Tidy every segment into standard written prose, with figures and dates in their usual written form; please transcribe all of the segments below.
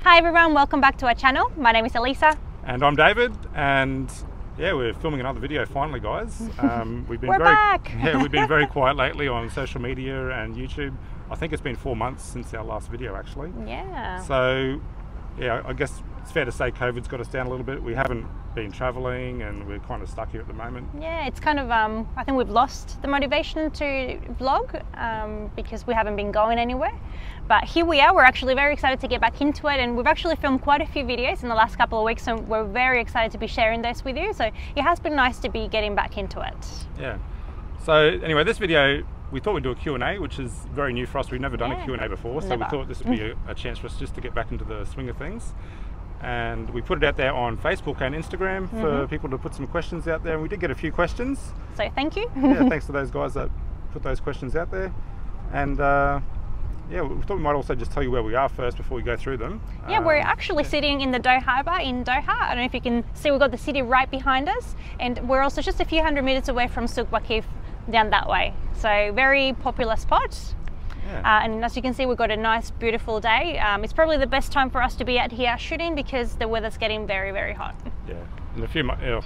Hi everyone, welcome back to our channel. My name is Elisa. And I'm David, and yeah, we're filming another video finally, guys. We've been We're back! Yeah, we've been very quiet lately on social media and YouTube. I think it's been 4 months since our last video, actually. Yeah. So, yeah, I guess it's fair to say COVID's got us down a little bit. We haven't been travelling and we're kind of stuck here at the moment. Yeah, it's kind of, I think we've lost the motivation to vlog because we haven't been going anywhere. But here we are, we're actually very excited to get back into it, and we've actually filmed quite a few videos in the last couple of weeks, and we're very excited to be sharing those with you. So it has been nice to be getting back into it. Yeah. So anyway, this video, we thought we'd do a Q&A, which is very new for us. We've never done a Q&A before, so we thought this would be a chance for us just to get back into the swing of things. And we put it out there on Facebook and Instagram for people to put some questions out there, and we did get a few questions. So thank you. Yeah, thanks to those guys that put those questions out there. And yeah, we thought we might also just tell you where we are first before we go through them. Yeah, we're actually sitting in the Doha Harbour in Doha. I don't know if you can see, we've got the city right behind us, and we're also just a few hundred meters away from Souq Waqif down that way. So very popular spot. Yeah. And as you can see, we've got a nice, beautiful day. It's probably the best time for us to be out here shooting because the weather's getting very, very hot. Yeah,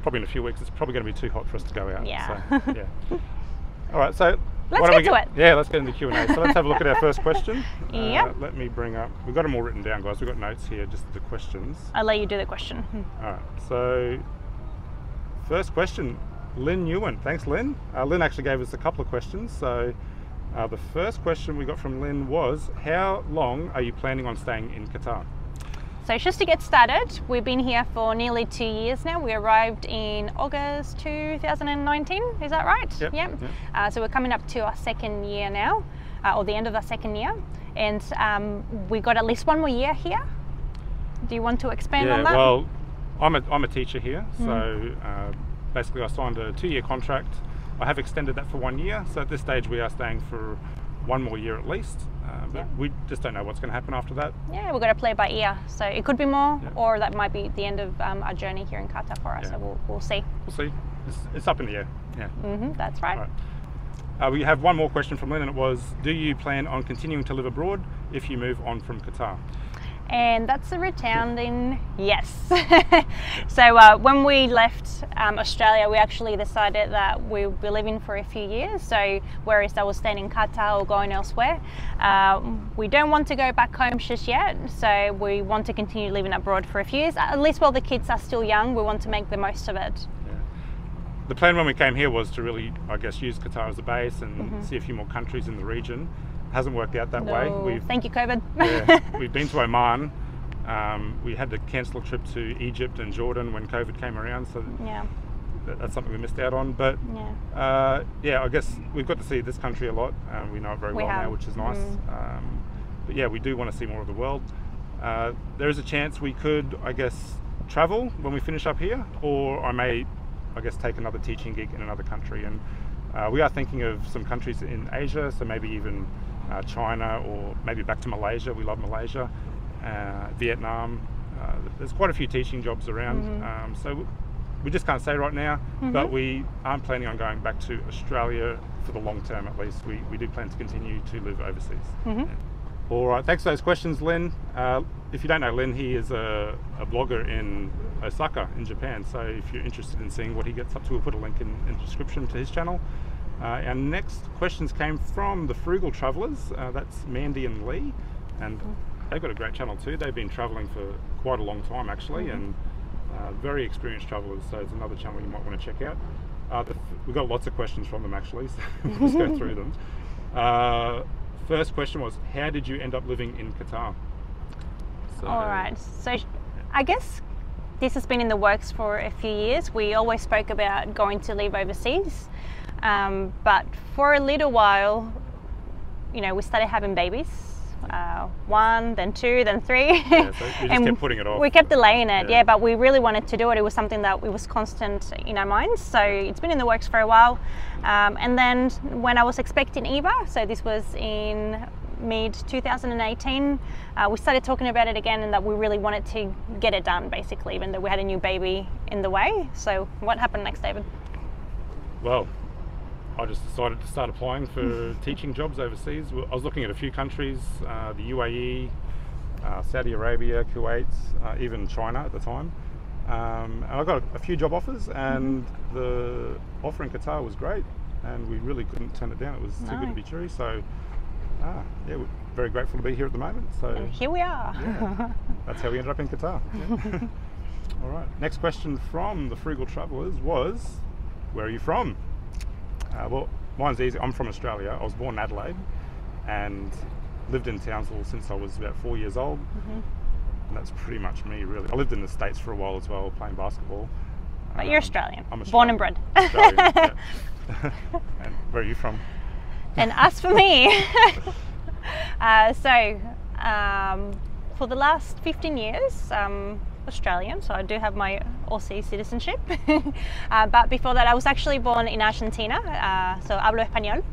probably in a few weeks, it's probably going to be too hot for us to go out. Yeah. So, yeah. All right, so let's get to it. Yeah, let's get into Q&A. So let's have a look at our first question. Yep. Let me bring up, we've got them all written down, guys. We've got notes here, just the questions. I'll let you do the question. All right, so first question, Lin Nyunt. Thanks, Lin. Lin actually gave us a couple of questions. So the first question we got from Lin was, how long are you planning on staying in Qatar? So just to get started, we've been here for nearly 2 years now. We arrived in August 2019, is that right? Yep. So we're coming up to our second year now, or the end of our second year. And we got at least one more year here. Do you want to expand on that? Yeah, well, I'm a teacher here. So basically I signed a 2-year contract. I have extended that for 1 year. So at this stage we are staying for 1 more year at least. But we just don't know what's going to happen after that. Yeah, we've got to play it by ear. So it could be more, or that might be the end of our journey here in Qatar for us. So we'll see. We'll see. It's up in the air. Yeah. That's right. We have one more question from Lynn, and it was, do you plan on continuing to live abroad if you move on from Qatar? And that's a resounding yes. So when we left Australia, we actually decided that we'll be living for a few years. So whereas I was staying in Qatar or going elsewhere, we don't want to go back home just yet. So we want to continue living abroad for a few years. At least while the kids are still young, we want to make the most of it. Yeah. The plan when we came here was to really, I guess, use Qatar as a base and see a few more countries in the region. Hasn't worked out that way. Thank you, COVID. Yeah, we've been to Oman. We had to cancel a trip to Egypt and Jordan when COVID came around, so that's something we missed out on. But yeah, I guess we've got to see this country a lot. We know it very well now, which is nice. But yeah, we do want to see more of the world. There is a chance we could, I guess, travel when we finish up here, or I may, I guess, take another teaching gig in another country. And we are thinking of some countries in Asia, so maybe even China, or maybe back to Malaysia. We love Malaysia, Vietnam. There's quite a few teaching jobs around, so we just can't say right now, but we aren't planning on going back to Australia for the long term at least. We do plan to continue to live overseas. All right, thanks for those questions, Lin. If you don't know Lin, he is a blogger in Osaka in Japan, so if you're interested in seeing what he gets up to, we'll put a link in the description to his channel. Our next questions came from the Frugal Travellers. That's Mandy and Lee, and they've got a great channel too. They've been travelling for quite a long time actually, and very experienced travellers, so it's another channel you might want to check out. We've got lots of questions from them actually, so we'll just go through them. First question was, how did you end up living in Qatar? So, all right, so I guess this has been in the works for a few years. We always spoke about going to live overseas. But for a little while, you know, we started having babies, 1, then 2, then 3. Yeah, so you just kept putting it off. We kept delaying it, but we really wanted to do it. It was something that it was constant in our minds. So it's been in the works for a while. And then when I was expecting Eva, so this was in mid-2018, we started talking about it again, and that we really wanted to get it done, basically, even though we had a new baby in the way. So what happened next, David? Well, I just decided to start applying for teaching jobs overseas. I was looking at a few countries, the UAE, Saudi Arabia, Kuwait, even China at the time. And I got a few job offers, and the offer in Qatar was great, and we really couldn't turn it down. It was too good to be true. So, yeah, we're very grateful to be here at the moment. So and here we are. Yeah, that's how we ended up in Qatar. Yeah. All right. Next question from the Frugal Travellers was, where are you from? Well, mine's easy. I'm from Australia. I was born in Adelaide and lived in Townsville since I was about 4 years old. And that's pretty much me, really. I lived in the States for a while as well, playing basketball. But you're Australian. I'm Australian. Born and bred. Australian, yeah. And where are you from? And as for me, for the last 15 years, Australian, so I do have my Aussie citizenship. But before that, I was actually born in Argentina, so hablo español,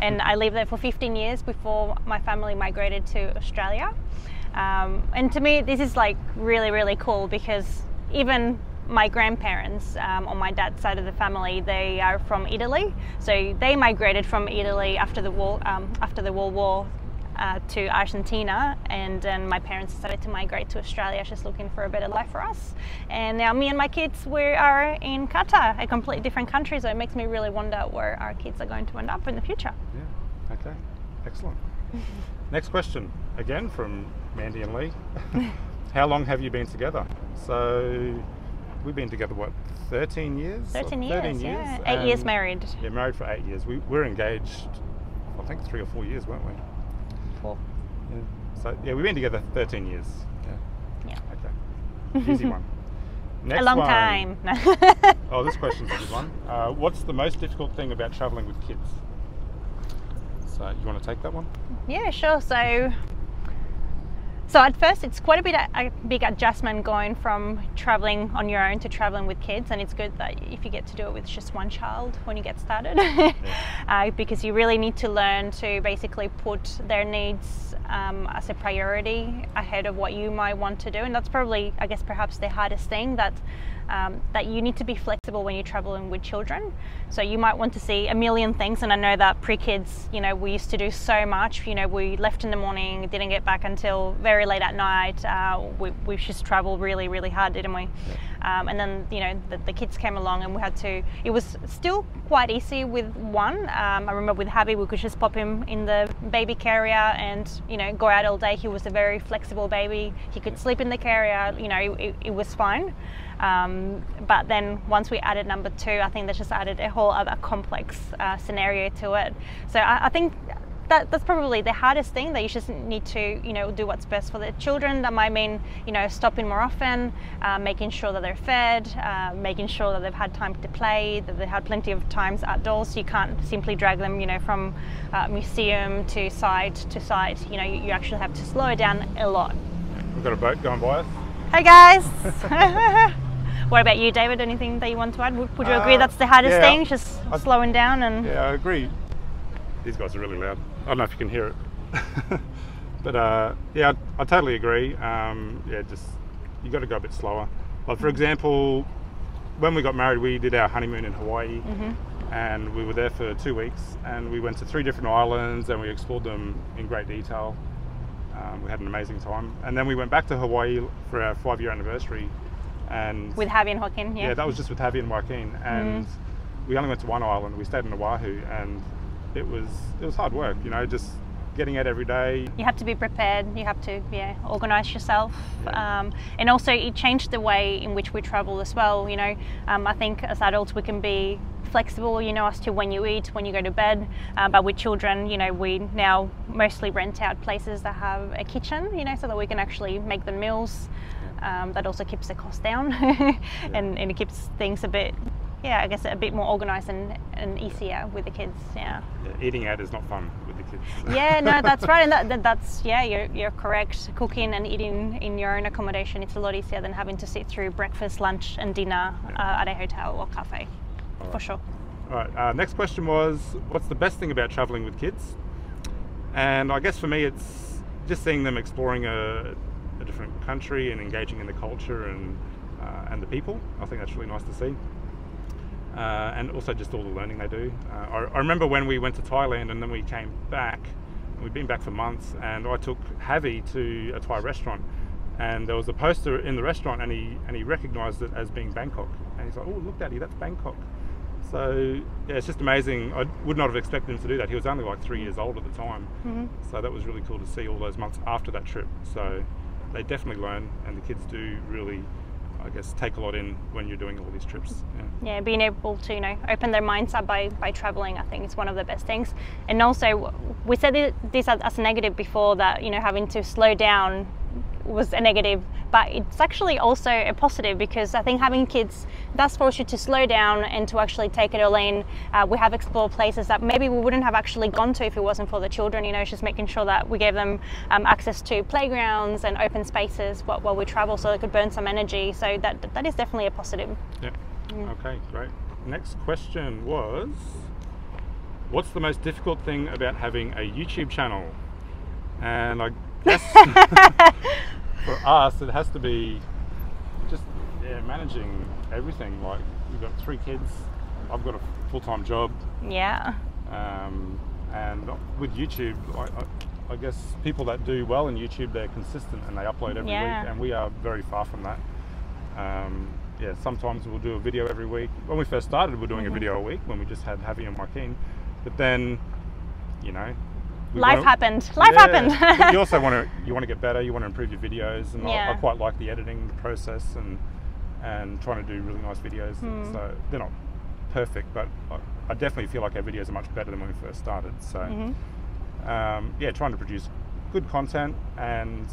and I lived there for 15 years before my family migrated to Australia. And to me, this is like really, really cool, because even my grandparents on my dad's side of the family, they are from Italy. So they migrated from Italy after the World War to Argentina, and then my parents decided to migrate to Australia, just looking for a better life for us. And now me and my kids, we are in Qatar, a completely different country, so it makes me really wonder where our kids are going to end up in the future. Yeah, okay, excellent. Next question, again from Mandy and Lee. How long have you been together? So we've been together, what, 13 years? 13 years, yeah. 8 And years married. Yeah, married for 8 years. We were engaged, I think 3 or 4 years, weren't we? 4. Yeah. So yeah, we've been together 13 years. Yeah. Okay. Easy one. Next a long one. time. Oh, this question's a good one. What's the most difficult thing about travelling with kids? So you want to take that one? Yeah, sure. So at first, it's quite a big adjustment going from traveling on your own to traveling with kids, and it's good that if you get to do it with just one child when you get started, because you really need to learn to basically put their needs as a priority ahead of what you might want to do. And that's probably, I guess, perhaps the hardest thing, that you need to be flexible when you're traveling with children. So you might want to see a million things, and I know that pre-kids, we used to do so much. We left in the morning, didn't get back until very late at night. We just traveled really, really hard, didn't we? Yeah. And then the kids came along, and we had to. It was still quite easy with one. I remember with Javi, we could just pop him in the baby carrier and go out all day. He was a very flexible baby. He could sleep in the carrier. It was fine. But then once we added number 2, I think that just added a whole other complex scenario to it. So I think that's probably the hardest thing, that you just need to do what's best for the children. That might mean stopping more often, making sure that they're fed, making sure that they've had time to play, that they had plenty of times outdoors. You can't simply drag them from museum to site to site. You actually have to slow it down a lot. We've got a boat going by us. Hey guys. What about you, David? Anything that you want to add? Would you agree that's the hardest thing, just slowing down? And yeah, I agree. These guys are really loud. I don't know if you can hear it. But yeah, I totally agree. Yeah, just you got to go a bit slower. Like for example, when we got married, we did our honeymoon in Hawaii, and we were there for 2 weeks, and we went to 3 different islands, and we explored them in great detail. We had an amazing time, and then we went back to Hawaii for our 5-year anniversary. And with Javi and Joaquin, yeah, that was just with Javi and Joaquin, and we only went to one island. We stayed in Oahu, and it was hard work, just getting out every day. You have to be prepared. You have to organize yourself, and also it changed the way in which we travel as well. I think as adults we can be flexible, as to when you eat, when you go to bed, but with children, we now mostly rent out places that have a kitchen, so that we can actually make the meals. That also keeps the cost down, and it keeps things a bit, I guess, a bit more organised and easier with the kids. Yeah, eating out is not fun with the kids. Yeah, no, that's right, and that's you're correct. Cooking and eating in your own accommodation, it's a lot easier than having to sit through breakfast, lunch, and dinner at a hotel or cafe, for sure. All right. Next question was, what's the best thing about travelling with kids? And I guess for me, it's just seeing them exploring a different country and engaging in the culture and the people. I think that's really nice to see. And also just all the learning they do. I remember when we went to Thailand and then we came back, we'd been back for months, and I took Javi to a Thai restaurant, and there was a poster in the restaurant, and he recognised it as being Bangkok, and he's like, "Oh, look, Daddy, that's Bangkok." So yeah, it's just amazing. I would not have expected him to do that. He was only like 3 years old at the time, so that was really cool to see all those months after that trip. So they definitely learn, and the kids do really, I guess, take a lot in when you're doing all these trips. Yeah, being able to, open their minds up by traveling, I think is one of the best things. And also, we said this as a negative before, that, having to slow down was a negative, but it's actually also a positive, because I think having kids does force you to slow down and to actually take it all in. We have explored places that maybe we wouldn't have actually gone to if it wasn't for the children. It's just making sure that we gave them access to playgrounds and open spaces while we travel, so they could burn some energy. So that is definitely a positive. Yeah. Okay, great. Next question was, what's the most difficult thing about having a YouTube channel? And I guess for us, it has to be just managing everything. Like, we've got 3 kids. I've got a full-time job. Yeah. And with YouTube, I guess people that do well in YouTube, they're consistent and they upload every week, and we are very far from that. Sometimes we'll do a video every week. When we first started, we were doing a video a week when we just had Javi and Joaquin. But then, life happened. But you also want to get better. You want to improve your videos, and I quite like the editing process and trying to do really nice videos. So they're not perfect, but I definitely feel like our videos are much better than when we first started. So trying to produce good content, and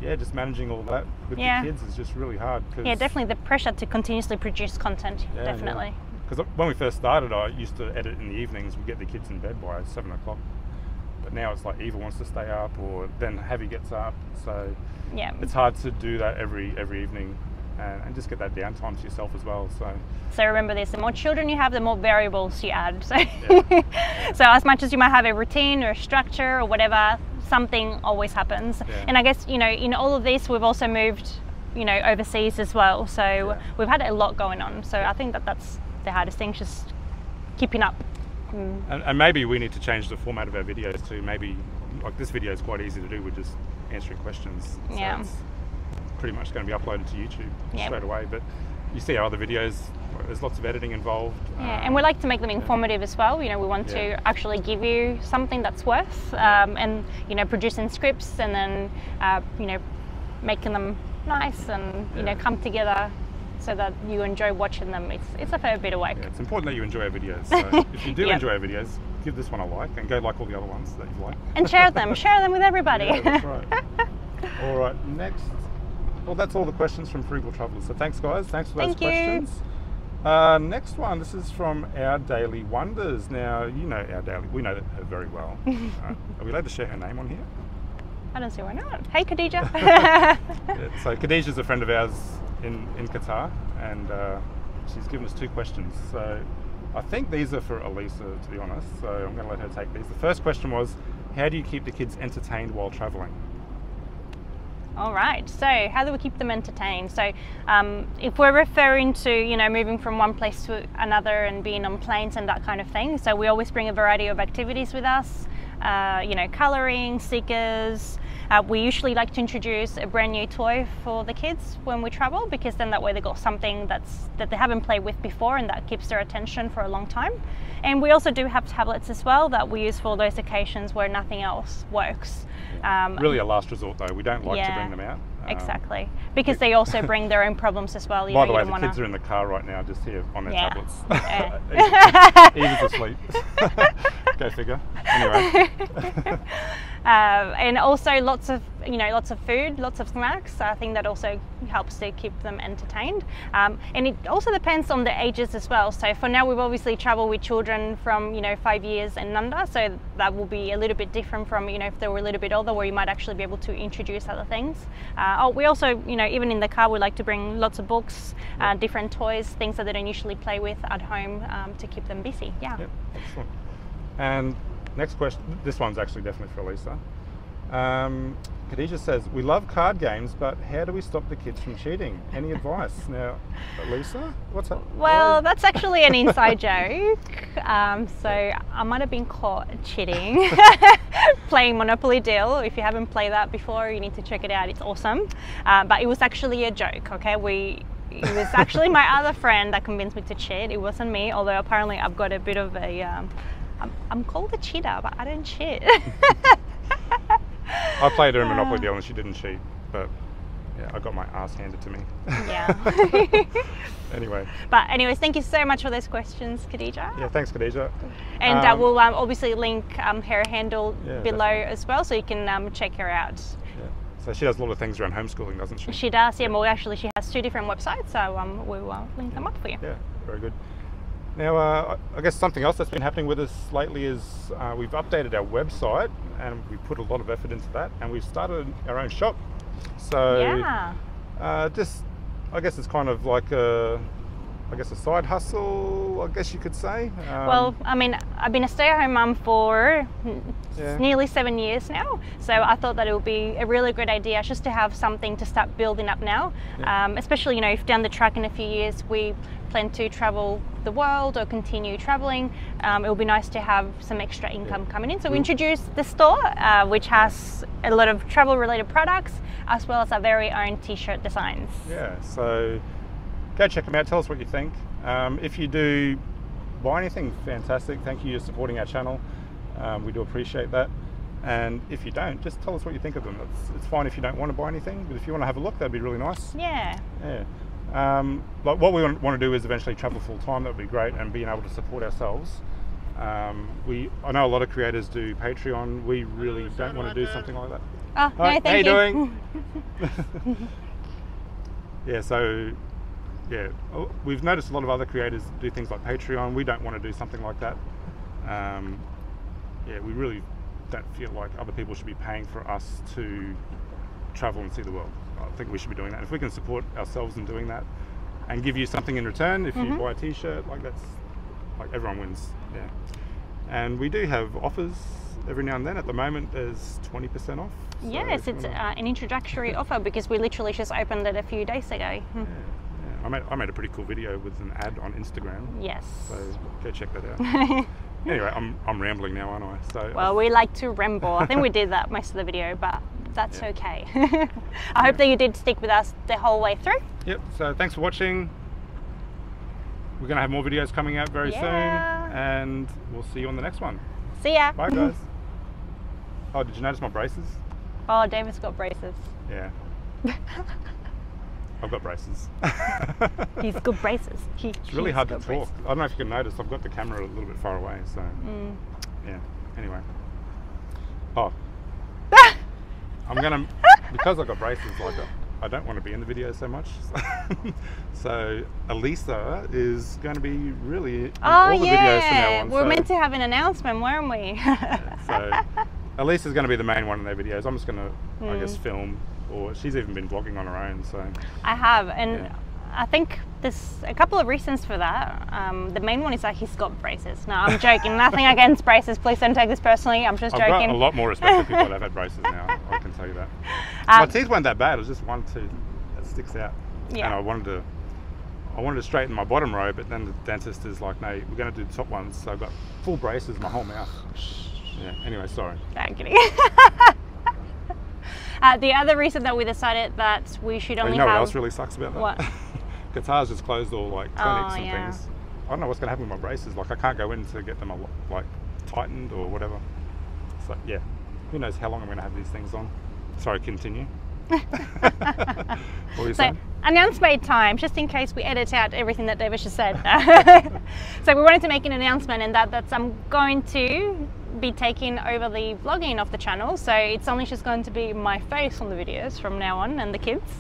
just managing all that with the kids is just really hard. Definitely the pressure to continuously produce content. Definitely. Because when we first started, I used to edit in the evenings. We'd get the kids in bed by 7 o'clock. But now it's like Eva wants to stay up, or then Javi gets up. So it's hard to do that every evening, and just get that downtime to yourself as well. So remember this: the more children you have, the more variables you add. So so as much as you might have a routine or a structure or whatever, something always happens. And I guess in all of this, we've also moved overseas as well. So we've had a lot going on. So I think that's the hardest thing, just keeping up. And maybe we need to change the format of our videos to maybe, like, this video is quite easy to do. We're just answering questions. So it's pretty much going to be uploaded to YouTube straight away. But you see our other videos, there's lots of editing involved. And we like to make them informative as well. We want to actually give you something that's worth, and producing scripts, and then making them nice and come together so that you enjoy watching them. It's a fair bit of work. It's important that you enjoy our videos. So if you do enjoy our videos, give this one a like, and go like all the other ones that you like. And share them with everybody. That's right. All right, next. Well, that's all the questions from Frugal Travellers. So thanks, guys. Thanks for those questions. Next one, this is from Our Daily Wonders. Now, we know her very well. Are we allowed to share her name on here? I don't see why not. Hey, Khadija. So Khadijah's a friend of ours in Qatar, and she's given us 2 questions. So I think these are for Elisa, to be honest. So I'm going to let her take these. The first question was, how do you keep the kids entertained while travelling? All right, so how do we keep them entertained? So if we're referring to, moving from one place to another and being on planes and that kind of thing, so we always bring a variety of activities with us, colouring, stickers. We usually like to introduce a brand new toy for the kids when we travel, because then that way they got something that they haven't played with before, and that keeps their attention for a long time. And we also do have tablets as well that we use for those occasions where nothing else works. Really a last resort though. We don't like to bring them out. Exactly, because they also bring their own problems as well. By the way, the kids are in the car right now, just here on their tablets. Eva's asleep. Go figure. Anyway. And also lots of food, lots of snacks. I think that also helps to keep them entertained. And it also depends on the ages as well. So for now, we've obviously traveled with children from 5 years and under. So that will be a little bit different from if they were a little bit older, where you might actually be able to introduce other things. We also even in the car, we like to bring lots of books, different toys, things that they don't usually play with at home, to keep them busy. Yep, excellent. And next question, this one's actually definitely for Elisa. Khadija says, we love card games, but how do we stop the kids from cheating? Any advice? Now, Elisa, what's that? Well, that's actually an inside joke. So I might have been caught cheating playing Monopoly Deal. If you haven't played that before, you need to check it out. It's awesome. But it was actually a joke, okay? It was actually my other friend that convinced me to cheat. It wasn't me, although apparently I've got a bit of a... I'm called a cheater, but I don't cheat. I played her in Monopoly Deal and she didn't cheat, but yeah, I got my ass handed to me. Yeah. Anyway. But anyways, thank you so much for those questions, Khadija. Yeah, thanks, Khadija. And we'll obviously link her handle below definitely. as well, so you can check her out. Yeah. So she does a lot of things around homeschooling, doesn't she? She does, yeah. Well, actually, she has 2 different websites, so we'll link them up for you. Yeah, very good. Now, I guess something else that's been happening with us lately is we've updated our website and we put a lot of effort into that, and we've started our own shop. So, yeah. I guess it's kind of like a side hustle, I guess you could say. Well, I mean, I've been a stay-at-home mum for nearly 7 years now, so I thought that it would be a really good idea just to have something to start building up now, especially, you know, if down the track in a few years we plan to travel the world or continue traveling, it will be nice to have some extra income coming in. So we introduced the store, which has a lot of travel-related products, as well as our very own t-shirt designs. Yeah, so go check them out, tell us what you think. If you do buy anything, fantastic, thank you for supporting our channel. We do appreciate that. And if you don't, just tell us what you think of them. It's fine if you don't want to buy anything, but if you want to have a look, that'd be really nice. Yeah. Yeah. Like what we want to do is eventually travel full time. That would be great, and being able to support ourselves. I know a lot of creators do Patreon. We really don't want to do something like that. Oh, no, thank you. How you doing? Yeah, so yeah, we've noticed a lot of other creators do things like Patreon. We don't want to do something like that. Yeah, we really don't feel like other people should be paying for us to travel and see the world. I think we should be doing that. If we can support ourselves in doing that and give you something in return, if you buy a t-shirt, like that's, like everyone wins. Yeah. And we do have offers every now and then. At the moment there's 20% off. So yes, it's an introductory offer because we literally just opened it a few days ago. Yeah. I made a pretty cool video with an ad on Instagram. Yes. So go check that out. Anyway, I'm rambling now, aren't I? So well, we like to ramble. I think we did that most of the video, but that's okay. I hope that you did stick with us the whole way through. Yep, so thanks for watching. We're going to have more videos coming out very soon, and we'll see you on the next one. See ya. Bye, guys. Oh, did you notice my braces? Oh, David's got braces. Yeah. I've got braces. He's got braces. It's really hard to talk. I don't know if you can notice, I've got the camera a little bit far away, so yeah, anyway. Oh. I'm gonna, because I've got braces, like I don't want to be in the video so much. So Elisa is going to be really in all the videos from now on. We're meant to have an announcement, weren't we? So Elisa's going to be the main one in their videos. I'm just going to, I guess, film, or she's even been vlogging on her own. So I have, and I think there's a couple of reasons for that. The main one is that he's got braces. No, I'm joking. Nothing against braces. Please don't take this personally. I'm just joking. I've got a lot more respect for people that have had braces now. I can tell you that. My teeth weren't that bad. It was just one tooth that sticks out. Yeah. And I wanted to straighten my bottom row, but then the dentist is like, no, we're going to do the top ones. So I've got full braces, my whole mouth. Yeah. Anyway, sorry. No, I'm kidding. The other reason that we decided that we should only have... You know what else really sucks about that? What? Qatar's just closed all like clinics and things. I don't know what's going to happen with my braces. Like I can't go in to get them like tightened or whatever. So yeah, who knows how long I'm going to have these things on. Sorry, continue. What were you saying? Announcement time, just in case we edit out everything that David just said. So we wanted to make an announcement, and that's I'm going to be taking over the vlogging of the channel. So it's only just going to be my face on the videos from now on, and the kids,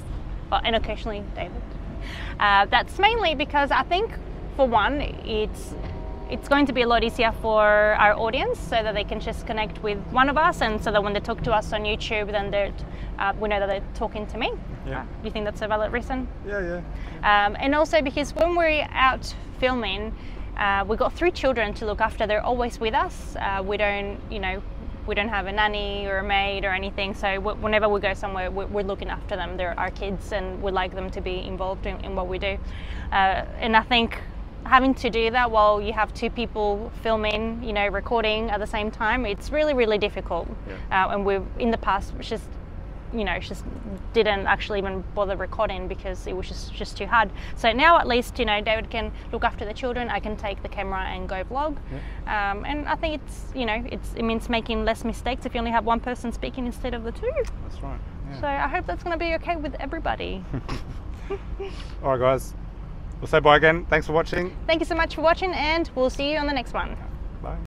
and occasionally David. That's mainly because I think, for one, it's going to be a lot easier for our audience, so that they can just connect with one of us, and so that when they talk to us on YouTube, then we know that they're talking to me. Yeah. Do you think that's a valid reason? Yeah. And also because when we're out filming, we've got 3 children to look after. They're always with us. We don't, we don't have a nanny or a maid or anything. So whenever we go somewhere, we're looking after them. They're our kids, and we like them to be involved in what we do. And I think having to do that while you have two people filming, you know, recording at the same time, it's really, really difficult. And we've in the past just didn't actually even bother recording because it was just too hard. So now at least, you know, David can look after the children, I can take the camera and go vlog. And I think it's, you know, it means making less mistakes if you only have one person speaking instead of the two. That's right. So I hope that's going to be okay with everybody. All right, guys, we'll say bye again. Thanks for watching. Thank you so much for watching, and we'll see you on the next one.